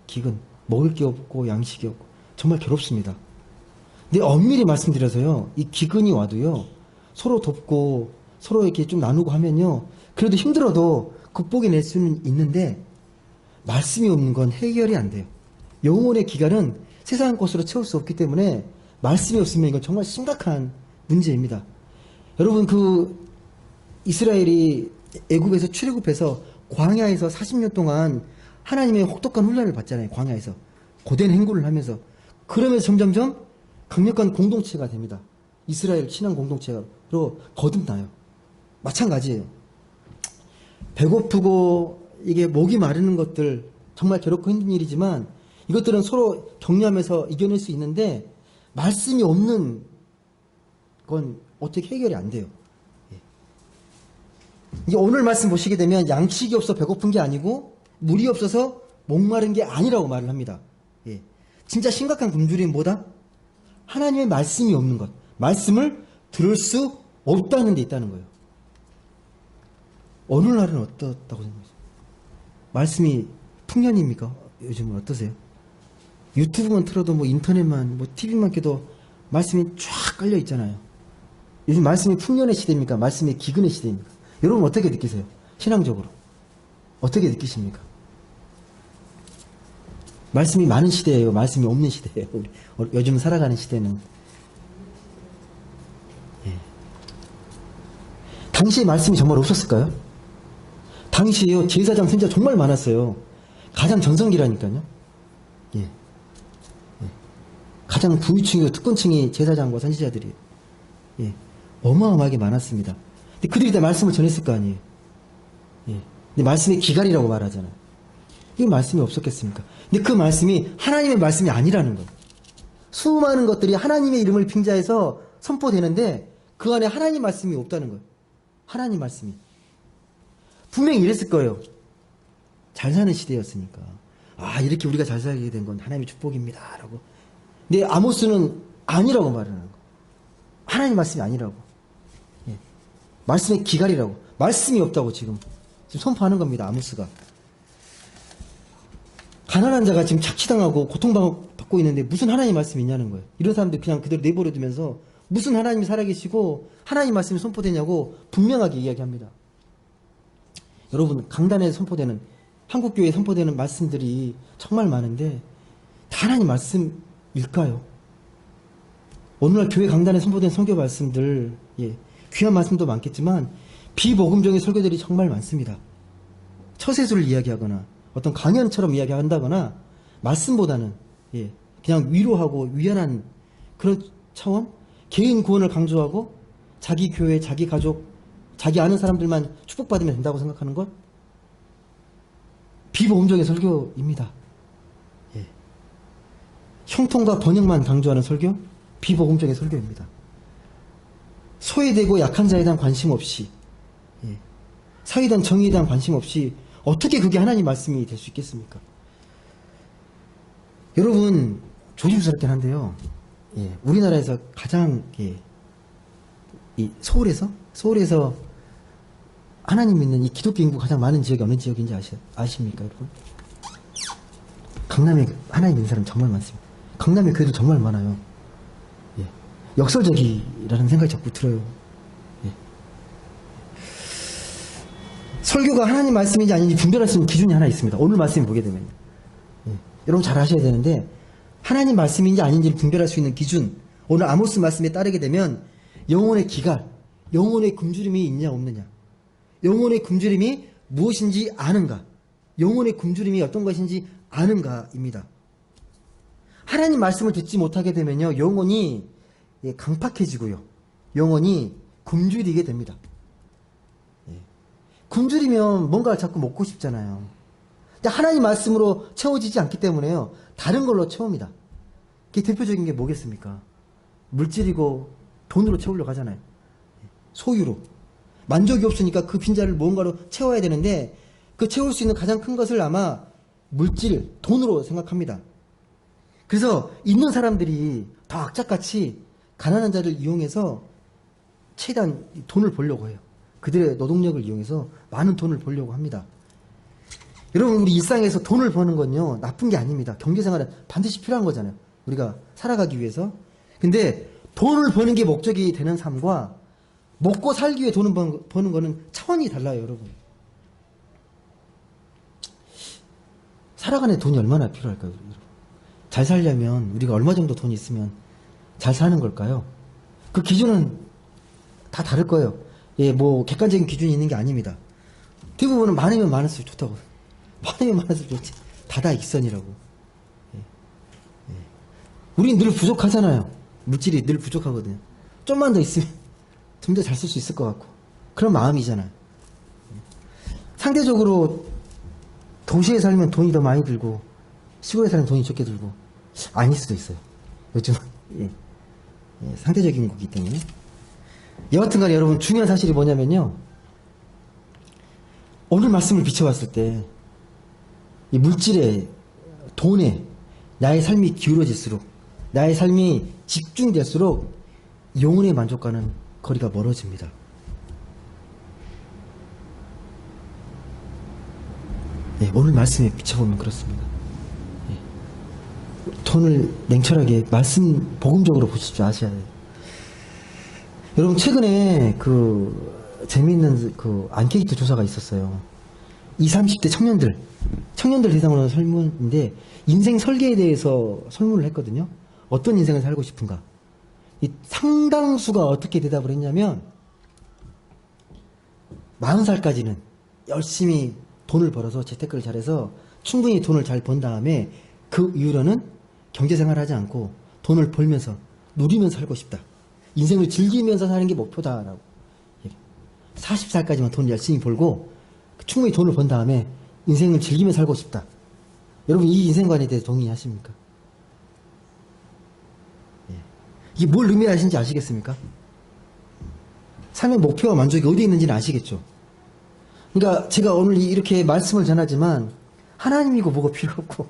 기근 먹을 게 없고 양식이 없고 정말 괴롭습니다. 근데 엄밀히 말씀드려서요, 이 기근이 와도요 서로 돕고 서로 이렇게 좀 나누고 하면요 그래도 힘들어도 극복해낼 수는 있는데 말씀이 없는 건 해결이 안 돼요. 영혼의 기갈은 세상 것으로 채울 수 없기 때문에 말씀이 없으면 이건 정말 심각한 문제입니다. 여러분 그 이스라엘이 애굽에서 출애굽해서 광야에서 40년 동안 하나님의 혹독한 훈련을 받잖아요. 광야에서 고된 행군을 하면서 그러면서 점점점 강력한 공동체가 됩니다. 이스라엘 신앙 공동체로 거듭나요. 마찬가지예요. 배고프고 이게 목이 마르는 것들 정말 괴롭고 힘든 일이지만 이것들은 서로 격려하면서 이겨낼 수 있는데 말씀이 없는 건 어떻게 해결이 안 돼요. 이게 오늘 말씀 보시게 되면 양식이 없어 배고픈 게 아니고 물이 없어서 목마른 게 아니라고 말을 합니다. 진짜 심각한 굶주림은 뭐다? 하나님의 말씀이 없는 것. 말씀을 들을 수 없다는 데 있다는 거예요. 오늘날은 어떻다고 생각하세요? 말씀이 풍년입니까? 요즘은 어떠세요? 유튜브만 틀어도 뭐 인터넷만 뭐 TV만 켜도 말씀이 쫙 깔려 있잖아요. 요즘 말씀이 풍년의 시대입니까? 말씀이 기근의 시대입니까? 여러분 어떻게 느끼세요? 신앙적으로 어떻게 느끼십니까? 말씀이 많은 시대예요? 말씀이 없는 시대예요? 요즘 살아가는 시대는. 당시에 말씀이 정말 없었을까요? 당시에요 제사장 선지자 정말 많았어요. 가장 전성기라니까요. 가장 부유층이고 특권층이 제사장과 선지자들이에요. 어마어마하게 많았습니다. 근데 그들이 다 말씀을 전했을 거 아니에요. 근데 말씀이 기갈이라고 말하잖아요. 이 말씀이 없었겠습니까? 근데 그 말씀이 하나님의 말씀이 아니라는 거예요. 수많은 것들이 하나님의 이름을 빙자해서 선포되는데 그 안에 하나님 말씀이 없다는 거예요. 하나님 말씀이. 분명히 이랬을 거예요. 잘 사는 시대였으니까. 이렇게 우리가 잘 살게 된 건 하나님의 축복입니다. 라고. 근데 아모스는 아니라고 말하는 거예요. 하나님 말씀이 아니라고. 말씀의 기갈이라고. 말씀이 없다고 지금 선포하는 겁니다. 아모스가. 가난한 자가 지금 착취당하고 고통받고 있는데 무슨 하나님 말씀이 있냐는 거예요. 이런 사람들 그냥 그대로 내버려 두면서 무슨 하나님이 살아계시고 하나님 말씀이 선포되냐고 분명하게 이야기합니다. 여러분 강단에 선포되는 한국교회에 선포되는 말씀들이 정말 많은데 다 하나님 말씀일까요? 오늘날 교회 강단에 선포된 선교 말씀들 귀한 말씀도 많겠지만 비복음적인 설교들이 정말 많습니다. 처세술을 이야기하거나 어떤 강연처럼 이야기한다거나 말씀보다는 예, 그냥 위로하고 위안한 그런 차원, 개인 구원을 강조하고 자기 교회, 자기 가족, 자기 아는 사람들만 축복받으면 된다고 생각하는 것, 비복음적인 설교입니다. 예. 형통과 번영만 강조하는 설교, 비복음적인 설교입니다. 소외되고 약한 자에 대한 관심 없이, 예. 사회에 대한 정의에 대한 관심 없이 어떻게 그게 하나님 말씀이 될 수 있겠습니까? 여러분, 조심스럽긴 한데요. 예. 우리나라에서 가장 이 서울에서 하나님 믿는 이 기독교 인구 가장 많은 지역이 어느 지역인지 아십니까, 여러분? 강남에 하나님 믿는 사람 정말 많습니다. 강남에 교회도 정말 많아요. 예. 역설적이라는 생각이 자꾸 들어요. 예. 설교가 하나님 말씀인지 아닌지 분별할 수 있는 기준이 하나 있습니다. 오늘 말씀 보게 되면. 예. 여러분 잘 아셔야 되는데, 하나님 말씀인지 아닌지를 분별할 수 있는 기준, 오늘 아모스 말씀에 따르게 되면 영혼의 기갈, 영혼의 굶주림이 있냐 없느냐, 영혼의 굶주림이 무엇인지 아는가, 영혼의 굶주림이 어떤 것인지 아는가입니다. 하나님 말씀을 듣지 못하게 되면요, 영혼이 강팍해지고요, 영혼이 굶주리게 됩니다. 굶주리면 뭔가를 자꾸 먹고 싶잖아요. 근데 하나님 말씀으로 채워지지 않기 때문에요, 다른 걸로 채웁니다. 그게 대표적인 게 뭐겠습니까? 물질이고 돈으로 채우려고 하잖아요. 소유로. 만족이 없으니까 그 빈자리를 무언가로 채워야 되는데, 그 채울 수 있는 가장 큰 것을 아마 물질, 돈으로 생각합니다. 그래서 있는 사람들이 더 악착같이 가난한 자를 이용해서 최대한 돈을 벌려고 해요. 그들의 노동력을 이용해서 많은 돈을 벌려고 합니다. 여러분, 우리 일상에서 돈을 버는 건요, 나쁜 게 아닙니다. 경제생활은 반드시 필요한 거잖아요, 우리가 살아가기 위해서. 근데 돈을 버는 게 목적이 되는 삶과 먹고 살기 위해 돈을 버는 거는 차원이 달라요, 여러분. 살아가는 돈이 얼마나 필요할까요, 여러분? 잘 살려면 우리가 얼마 정도 돈이 있으면 잘 사는 걸까요? 그 기준은 다 다를 거예요. 예, 뭐 객관적인 기준이 있는 게 아닙니다. 대부분은 많으면 많을수록 좋다고. 많으면 많을수록 좋지. 다다익선이라고. 예. 예. 우린 늘 부족하잖아요. 물질이 늘 부족하거든요. 좀만 더 있으면 좀 더 잘 쓸 수 있을 것 같고, 그런 마음이잖아요. 상대적으로 도시에 살면 돈이 더 많이 들고 시골에 살면 돈이 적게 들고, 아닐 수도 있어요, 요즘은. 예. 예, 상대적인 거기 때문에. 여하튼 간에 여러분, 중요한 사실이 뭐냐면요, 오늘 말씀을 비춰봤을 때 이 물질에, 돈에 나의 삶이 기울어질수록, 나의 삶이 집중될수록 영혼의 만족과는 거리가 멀어집니다. 예, 오늘 말씀에 비춰보면 그렇습니다. 예. 돈을 냉철하게 말씀 복음적으로 보십시오. 아셔야 돼요. 여러분, 최근에 재미있는 앙케이트 조사가 있었어요. 20, 30대 청년들 대상으로 하는 설문인데, 인생 설계에 대해서 설문을 했거든요. 어떤 인생을 살고 싶은가? 이 상당수가 어떻게 대답을 했냐면, 40살까지는 열심히 돈을 벌어서 재테크를 잘해서 충분히 돈을 잘 번 다음에 그 이후로는 경제생활을 하지 않고 돈을 벌면서 누리면서 살고 싶다. 인생을 즐기면서 사는 게 목표다라고. 40살까지만 돈을 열심히 벌고 충분히 돈을 번 다음에 인생을 즐기면서 살고 싶다. 여러분, 이 인생관에 대해서 동의하십니까? 이게 뭘 의미하시는지 아시겠습니까? 삶의 목표와 만족이 어디에 있는지는 아시겠죠? 그러니까 제가 오늘 이렇게 말씀을 전하지만 하나님이고 뭐가 필요 없고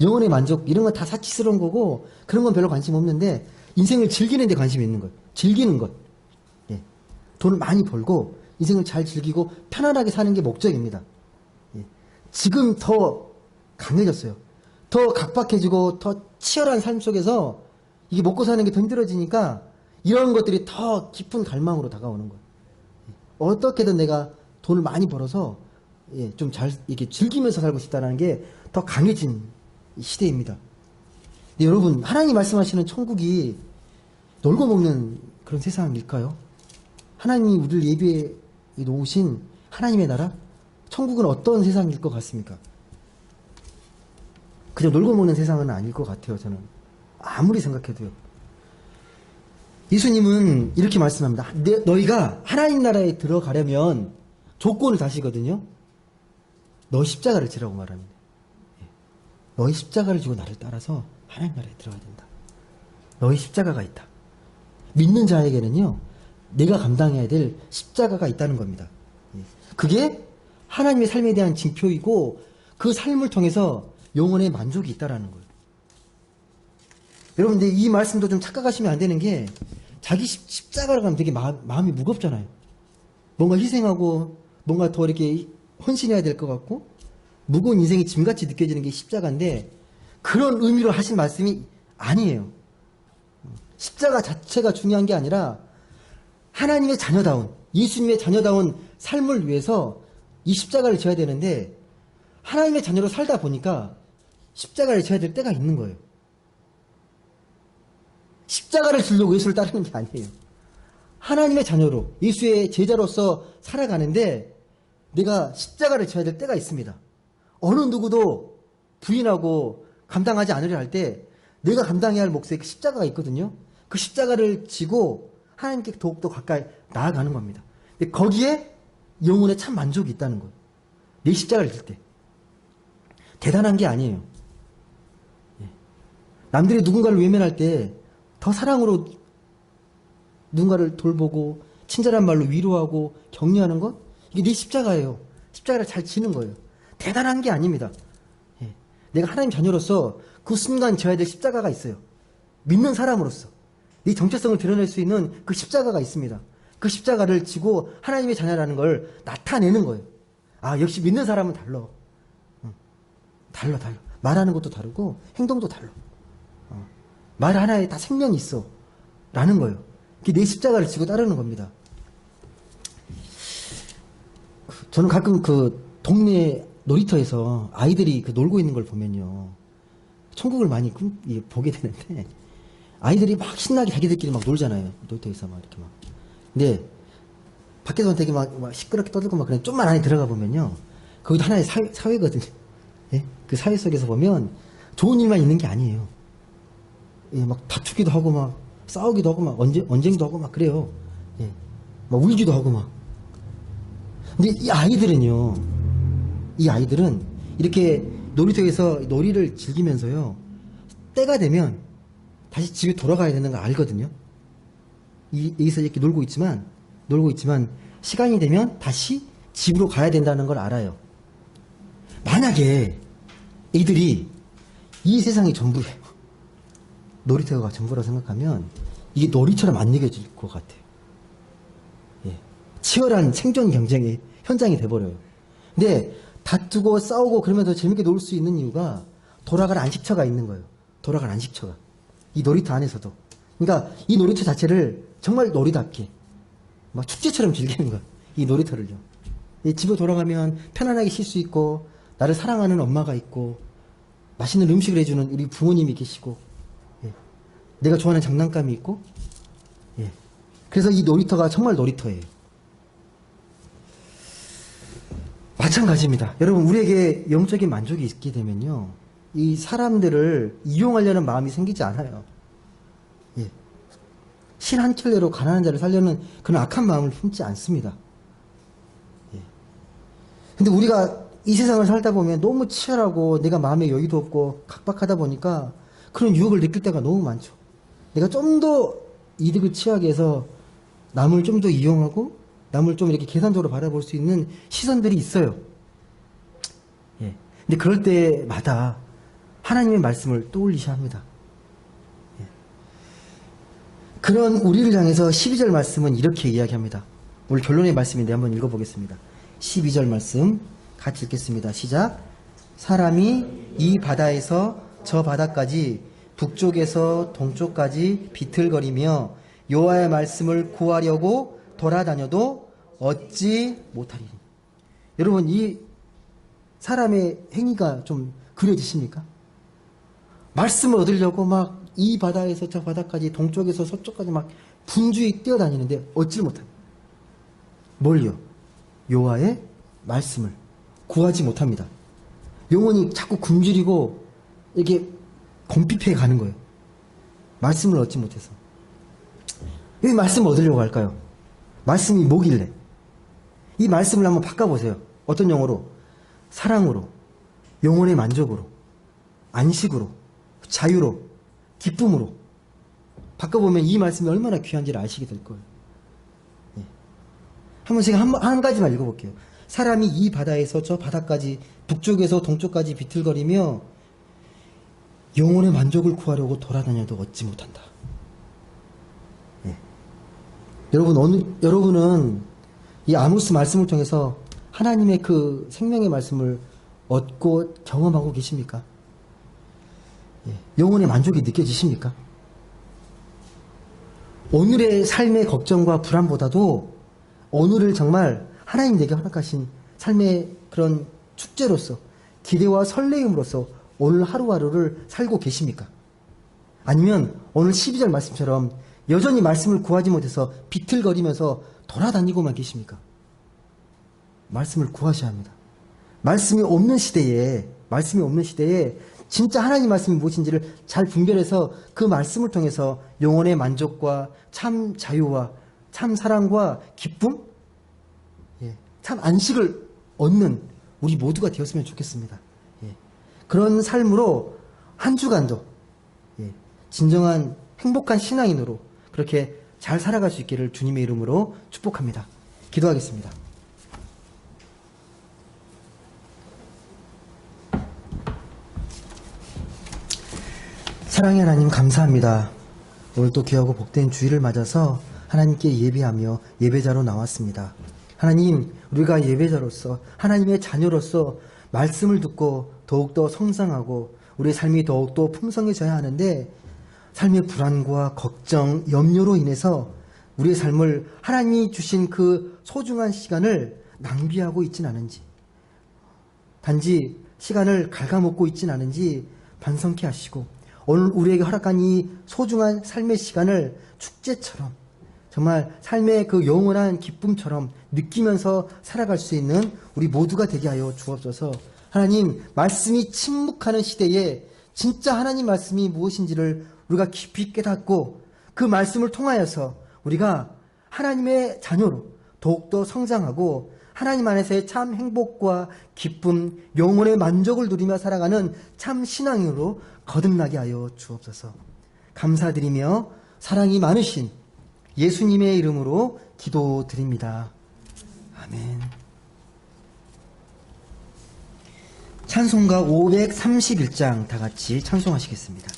영혼의 만족 이런 건 다 사치스러운 거고 그런 건 별로 관심 없는데, 인생을 즐기는 데 관심이 있는 것, 즐기는 것. 예. 돈을 많이 벌고 인생을 잘 즐기고 편안하게 사는 게 목적입니다. 예. 지금 더 강해졌어요. 더 각박해지고 더 치열한 삶 속에서 이게 먹고 사는 게 더 힘들어지니까 이런 것들이 더 깊은 갈망으로 다가오는 거예요. 예. 어떻게든 내가 돈을 많이 벌어서 좀 잘 이렇게 즐기면서 살고 싶다는 게 더 강해진 시대입니다. 근데 여러분, 하나님 말씀하시는 천국이 놀고 먹는 그런 세상일까요? 하나님이 우리를 예비해 놓으신 하나님의 나라? 천국은 어떤 세상일 것 같습니까? 그저 놀고 먹는 세상은 아닐 것 같아요, 저는. 아무리 생각해도요. 예수님은 이렇게 말씀합니다. 너희가 하나님 나라에 들어가려면 조건을 다시거든요. 너 십자가를 지라고 말합니다. 너희 십자가를 지고 나를 따라서 하나님 나라에 들어가야 된다. 너희 십자가가 있다. 믿는 자에게는요, 내가 감당해야 될 십자가가 있다는 겁니다. 그게 하나님의 삶에 대한 징표이고 그 삶을 통해서 영혼의 만족이 있다라는 거예요. 여러분, 근데 이 말씀도 좀 착각하시면 안 되는 게 자기 십자가를 가면 되게 마음이 무겁잖아요. 뭔가 희생하고 뭔가 더 이렇게 헌신해야 될 것 같고 무거운 인생의 짐같이 느껴지는 게 십자가인데 그런 의미로 하신 말씀이 아니에요. 십자가 자체가 중요한 게 아니라 하나님의 자녀다운, 예수님의 자녀다운 삶을 위해서 이 십자가를 져야 되는데 하나님의 자녀로 살다 보니까 십자가를 져야 될 때가 있는 거예요. 십자가를 지려고 예수를 따르는 게 아니에요. 하나님의 자녀로 예수의 제자로서 살아가는데 내가 십자가를 져야 될 때가 있습니다. 어느 누구도 부인하고 감당하지 않으려 할 때 내가 감당해야 할 몫에 그 십자가가 있거든요. 그 십자가를 지고 하나님께 더욱더 가까이 나아가는 겁니다. 근데 거기에 영혼에 참 만족이 있다는 거예요. 내 십자가를 질 때. 대단한 게 아니에요. 남들이 누군가를 외면할 때 더 사랑으로 누군가를 돌보고 친절한 말로 위로하고 격려하는 것, 이게 내 십자가예요. 십자가를 잘 지는 거예요. 대단한 게 아닙니다. 내가 하나님 자녀로서 그 순간 져야 될 십자가가 있어요. 믿는 사람으로서 네 정체성을 드러낼 수 있는 그 십자가가 있습니다. 그 십자가를 지고 하나님의 자녀라는 걸 나타내는 거예요. 아, 역시 믿는 사람은 달라. 달라. 말하는 것도 다르고 행동도 달라. 말 하나에 다 생명이 있어. 라는 거예요. 그게 내 십자가를 지고 따르는 겁니다. 저는 가끔 그 동네 놀이터에서 아이들이 그 놀고 있는 걸 보면요. 천국을 많이 보게 되는데 아이들이 막 신나게 자기들끼리 막 놀잖아요. 놀이터에서 막 이렇게 막. 근데 밖에서 되게 막 시끄럽게 떠들고 막 그냥 좀만 안에 들어가 보면요. 거기도 하나의 사회거든요. 예? 그 사회 속에서 보면 좋은 일만 있는 게 아니에요. 예, 막 다투기도 하고 막 싸우기도 하고 막 언쟁도 하고 막 그래요. 예. 막 울기도 하고 막. 근데 이 아이들은 이렇게 놀이터에서 놀이를 즐기면서요. 때가 되면 다시 집에 돌아가야 되는 걸 알거든요. 여기서 이렇게 놀고 있지만 시간이 되면 다시 집으로 가야 된다는 걸 알아요. 만약에 이들이 이 세상이 전부예요. 놀이터가 전부라고 생각하면 이게 놀이처럼 안 느껴질 것 같아요. 예. 치열한 생존 경쟁의 현장이 돼버려요. 근데 다투고 싸우고 그러면서 재밌게 놀 수 있는 이유가 돌아갈 안식처가 있는 거예요. 돌아갈 안식처가. 이 놀이터 안에서도. 그러니까 이 놀이터 자체를 정말 놀이답게 막 축제처럼 즐기는 거예요. 이 놀이터를요. 집에 돌아가면 편안하게 쉴 수 있고 나를 사랑하는 엄마가 있고 맛있는 음식을 해주는 우리 부모님이 계시고 내가 좋아하는 장난감이 있고, 예. 그래서 이 놀이터가 정말 놀이터예요. 마찬가지입니다. 여러분, 우리에게 영적인 만족이 있게 되면요. 이 사람들을 이용하려는 마음이 생기지 않아요. 예. 신 한 켤레로 가난한 자를 살려는 그런 악한 마음을 품지 않습니다. 예. 근데 우리가 이 세상을 살다 보면 너무 치열하고 내가 마음에 여유도 없고 각박하다 보니까 그런 유혹을 느낄 때가 너무 많죠. 내가 좀 더 이득을 취하게 해서 남을 좀 더 이용하고 남을 좀 이렇게 계산적으로 바라볼 수 있는 시선들이 있어요. 예. 근데 그럴 때마다 하나님의 말씀을 떠올리셔야 합니다. 예. 그런 우리를 향해서 12절 말씀은 이렇게 이야기합니다. 오늘 결론의 말씀인데 한번 읽어보겠습니다. 12절 말씀 같이 읽겠습니다. 시작. 사람이 이 바다에서 저 바다까지 북쪽에서 동쪽까지 비틀거리며 여호와의 말씀을 구하려고 돌아다녀도 얻지 못하리니. 여러분, 이 사람의 행위가 좀 그려지십니까? 말씀을 얻으려고 막 이 바다에서 저 바다까지 동쪽에서 서쪽까지 막 분주히 뛰어다니는데 얻질 못합니다. 뭘요? 여호와의 말씀을 구하지 못합니다. 영혼이 자꾸 굶주리고 이렇게 곰핍해 가는 거예요. 말씀을 얻지 못해서. 이 말씀 얻으려고 할까요? 말씀이 뭐길래? 이 말씀을 한번 바꿔보세요. 어떤 용어로? 사랑으로, 영혼의 만족으로, 안식으로, 자유로, 기쁨으로 바꿔보면 이 말씀이 얼마나 귀한지를 아시게 될 거예요. 예. 한번 제가 한 가지만 읽어볼게요. 사람이 이 바다에서 저 바다까지, 북쪽에서 동쪽까지 비틀거리며 영혼의 만족을 구하려고 돌아다녀도 얻지 못한다. 예. 여러분은 이 아모스 말씀을 통해서 하나님의 그 생명의 말씀을 얻고 경험하고 계십니까? 예. 영혼의 만족이 느껴지십니까? 오늘의 삶의 걱정과 불안보다도 오늘을 정말 하나님 내게 허락하신 삶의 그런 축제로서, 기대와 설레임으로써 오늘 하루하루를 살고 계십니까? 아니면 오늘 12절 말씀처럼 여전히 말씀을 구하지 못해서 비틀거리면서 돌아다니고만 계십니까? 말씀을 구하셔야 합니다. 말씀이 없는 시대에 진짜 하나님 말씀이 무엇인지를 잘 분별해서 그 말씀을 통해서 영혼의 만족과 참 자유와 참 사랑과 기쁨, 참 안식을 얻는 우리 모두가 되었으면 좋겠습니다. 그런 삶으로 한 주간도 진정한 행복한 신앙인으로 그렇게 잘 살아갈 수 있기를 주님의 이름으로 축복합니다. 기도하겠습니다. 사랑의 하나님 감사합니다. 오늘 또 귀하고 복된 주일을 맞아서 하나님께 예배하며 예배자로 나왔습니다. 하나님, 우리가 예배자로서 하나님의 자녀로서 말씀을 듣고 더욱더 성장하고 우리의 삶이 더욱더 풍성해져야 하는데 삶의 불안과 걱정, 염려로 인해서 우리의 삶을 하나님이 주신 그 소중한 시간을 낭비하고 있진 않은지, 단지 시간을 갉아먹고 있진 않은지 반성케 하시고 오늘 우리에게 허락한 이 소중한 삶의 시간을 축제처럼 정말 삶의 그 영원한 기쁨처럼 느끼면서 살아갈 수 있는 우리 모두가 되게 하여 주옵소서. 하나님, 말씀이 침묵하는 시대에 진짜 하나님 말씀이 무엇인지를 우리가 깊이 깨닫고 그 말씀을 통하여서 우리가 하나님의 자녀로 더욱더 성장하고 하나님 안에서의 참 행복과 기쁨, 영혼의 만족을 누리며 살아가는 참 신앙으로 거듭나게 하여 주옵소서. 감사드리며 사랑이 많으신 예수님의 이름으로 기도드립니다. 아멘. 찬송가 531장 다 같이 찬송하시겠습니다.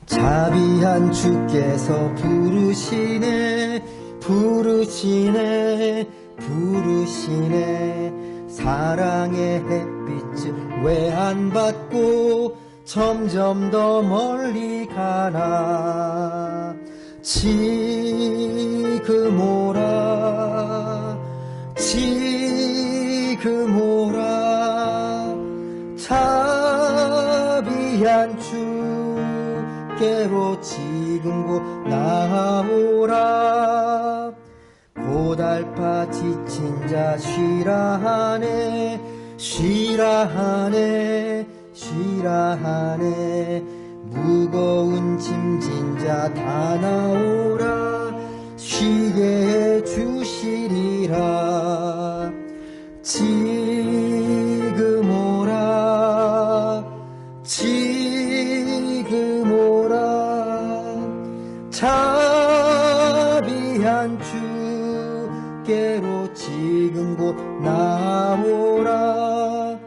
자비한 주께서 부르시네 부르시네 부르시네 사랑의 햇빛을 왜 안 받고 점점 더 멀리 가나 지금 오라 지금 오라 자비한 주께로 지금 곧 나오라 고달파 지친 자 쉬라 하네 쉬라 하네 쉬라 하네 무거운 짐진 자 다 나오라 쉬게 해주시리라 지금 오라 지금 오라 자비한 주께로 지금 곧 나오라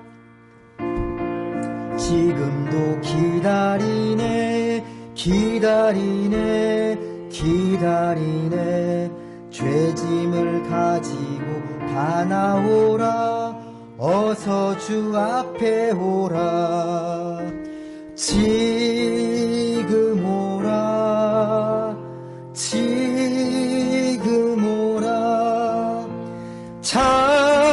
지금도 기다리네 기다리네 기다리네 죄짐을 가지고 다 나오라 어서 주 앞에 오라 지금 오라 지금 오라 자비한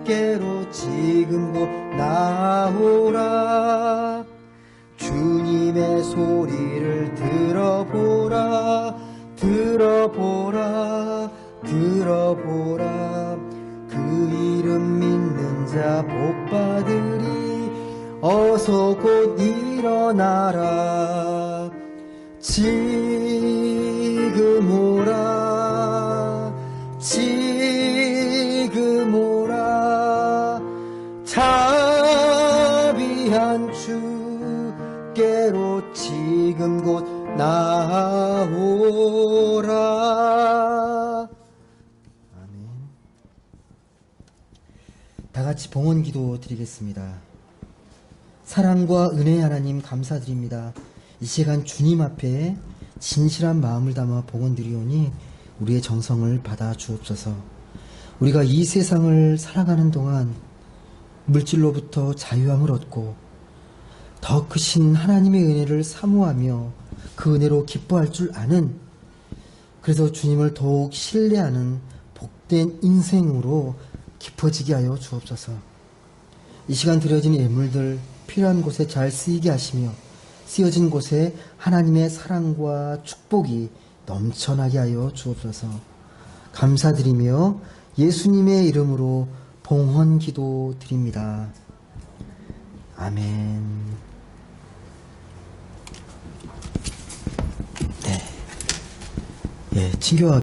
주께로 지금 곧 나오라 주님의 주님의 소리를 들어보라 들어보라 들어보라 그 이름 믿는 자 복받으리 어서 곧 일어나라 지금 오라 지금 오라 자비한 주께로 지금 곧 나오라. 아멘. 다 같이 봉헌 기도 드리겠습니다. 사랑과 은혜의 하나님 감사드립니다. 이 시간 주님 앞에 진실한 마음을 담아 봉헌 드리오니 우리의 정성을 받아 주옵소서. 우리가 이 세상을 살아가는 동안 물질로부터 자유함을 얻고 더 크신 하나님의 은혜를 사모하며 그 은혜로 기뻐할 줄 아는, 그래서 주님을 더욱 신뢰하는 복된 인생으로 깊어지게 하여 주옵소서. 이 시간 드려진 예물들 필요한 곳에 잘 쓰이게 하시며 쓰여진 곳에 하나님의 사랑과 축복이 넘쳐나게 하여 주옵소서. 감사드리며 예수님의 이름으로 봉헌 기도 드립니다. 아멘. 네. 예, 친교와